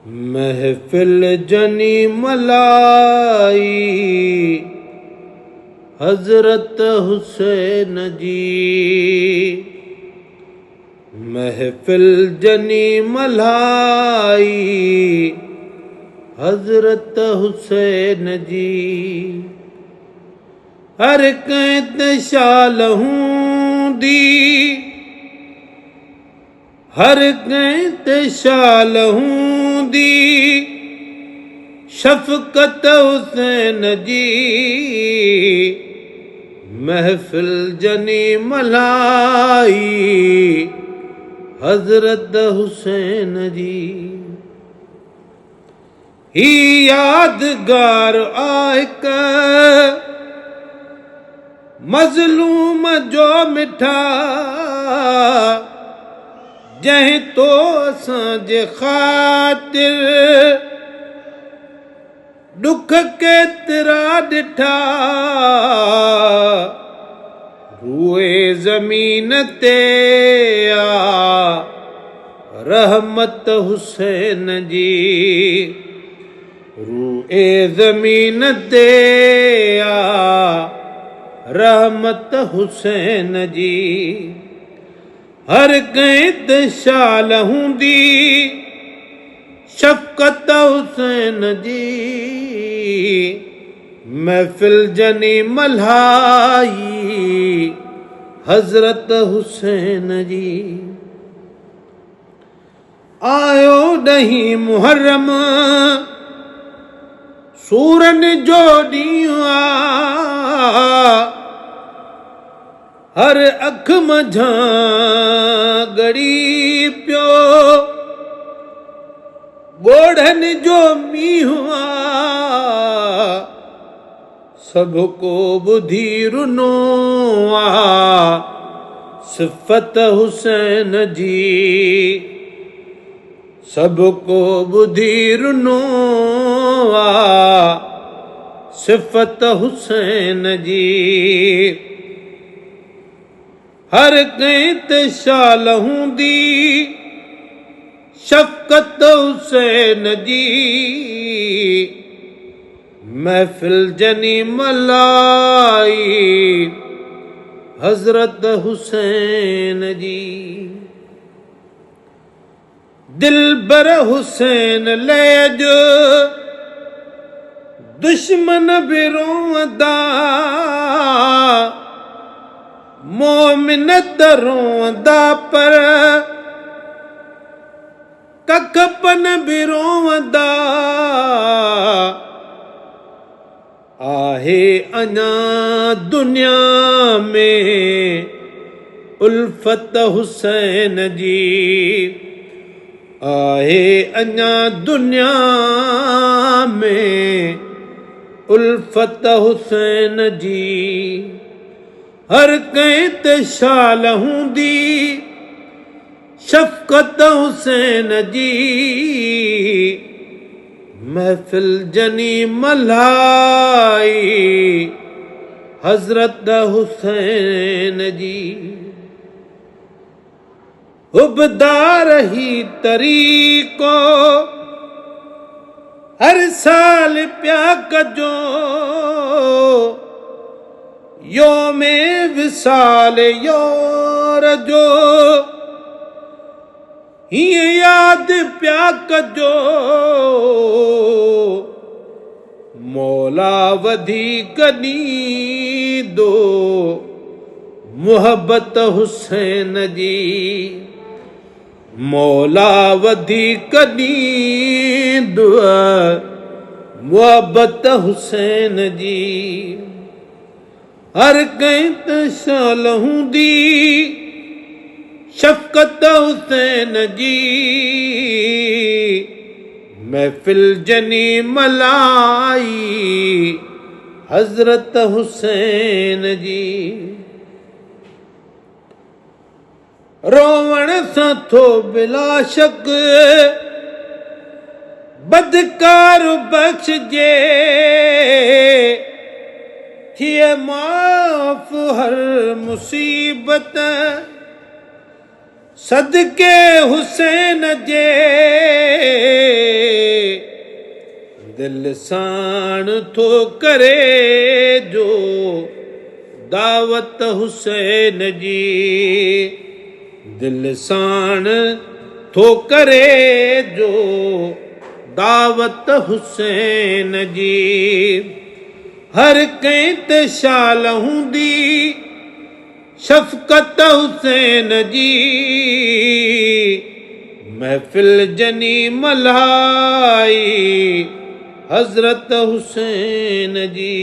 महफिल जनी मलाई हजरत हुसैन जी। महफिल जनी मलाई हजरत हुसैन जी। हर कैत शाल दी हर कैत शाल दी शफकत हुसैन जी। महफिल जनी मलाई हजरत हुसैन जी। ही यादगार आयक मजलूम जो मिठा जहीं तो असांजे ख़ातिर दुख केतिरा ॾिठा। रूए ज़मीन ते आ रहमत हुसैन जी। रूए ज़मीन ते आ रहमत हुसैन जी। हर कैत शाल हूंदी शफकत हुसैन जी। महफिल जनी मलाई हजरत हुसैन जी। आयो ॾहीं मुहर्रम सूरन जो ॾींहुं आ। हर अख मझां गड़ी पियो ॻोढ़नि जो मींहुं आ। सभु को ॿुधी रुनो आ सिफ़त हुसैन जी। सभु को ॿुधी रुनो आ सिफ़त हुसैन जी। हर कैत शाल हूंदी शफकत हुसैन जी। महफिल जनी मलाई हजरत हुसैन जी। दिलबर हुसैन लेजो दुश्मन भी रोंदा मोमिन त रोंदा पर कखपन भी रोंदा। आहे अञा दुनिया में उल्फत हुसैन जी। आहे अञा दुनिया में उल्फत हुसैन जी। हर कैत शाल हूंदी शफकत हुसैन जी। महफिल जनी मलाई हजरत हुसैन जी। उबदार ही तरीको हर साल प्या कजो योमे विसाल योर जो हीअं याद प्या कजो। मौला वधीक ॾींदो मुहब्बत हुसैन जी। मौला वधीक ॾींदो मुहब्बत हुसैन जी। हर कैत शाल हूंदी शफकत हुसैन जी। महफिल जनी मलाई हजरत हुसैन जी। रोवण सां थो बिला शक बदकार बख्शजे थिए माफ़ हर मुसीबत सदके हुसैन जे दिल साण थो करे जो दावत हुसैन जी, दिल साण थो करे जो दावत हुसैन जी। हर कंहिं ते शाल हूंदी शफ़क़त हुसैन जी, महफ़िल जनी मल्हाई हज़रत हुसैन जी।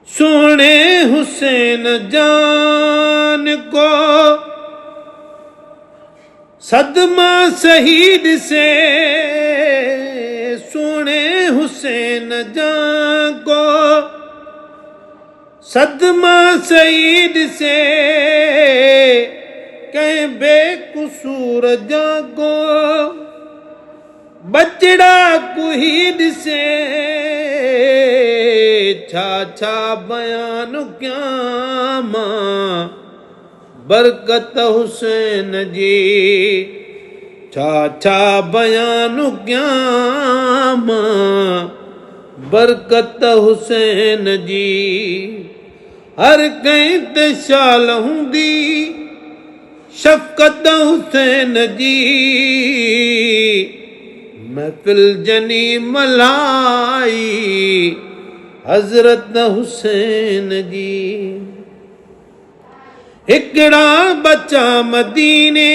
सोने हुसैन जान को सदमा शहीद से, सोने हुसैन जान को सदमा शहीद से, कहीं बेकसूर जागो बचड़ा कुहीद से। छा छा बयान क्या मां बरकत हुसैन जी, छा छा बयान क्या मां बरकत हुसैन जी। हर कंहिं ते शाल हूंदी शफ़क़त हुसैन जी, महफ़िल जनी मल्हाई हज़रत हुसैन जी। हिकिड़ा बचा मदीने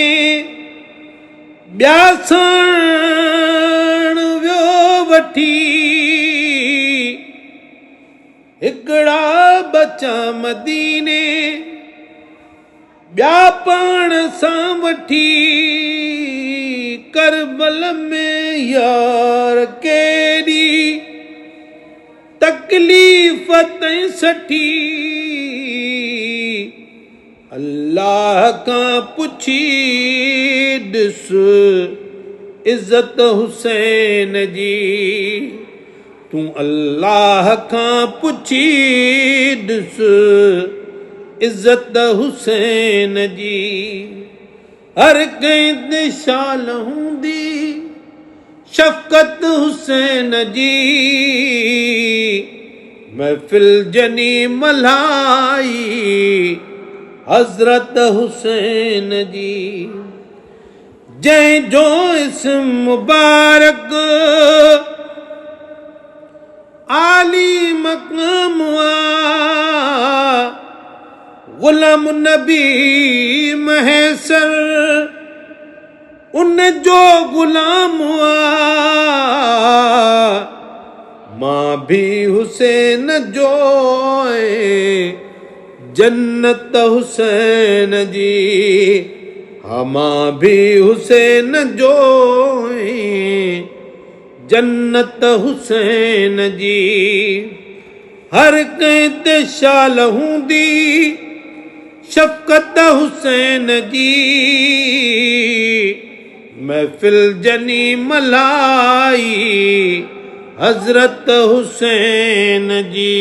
ॿिया साण वियो वठी, हिकिड़ा बचा मदीने ॿिया पाण सां वठी, करबल में यार केॾी तकलीफ़ तई सठी, अल्लाह खां पुछी ॾिस इज़्ज़त हुसैन जी, तूं अल्लाह खां पुछी ॾिस इज़्ज़त हुसैन जी। हर कंहिं ते शाल हूंदी शफ़क़त हुसैन जी, महफ़िल जनी मल्हाई हज़रत हुसैन जी। जंहिंजो इस्म मुबारक आली मक़ाम आ, ग़ुलाम नबी महसर उन जो ग़ुलाम आ, मां भी हुसैन जो जन्नत हुसैन जी, मां भी हुसैन जो जन्नत हुसैन जी। हर कंहिं ते शाल हूंदी शफ़क़त हुसैन जी, महफ़िल जनी मल्हाई हज़रत हुसैन जी।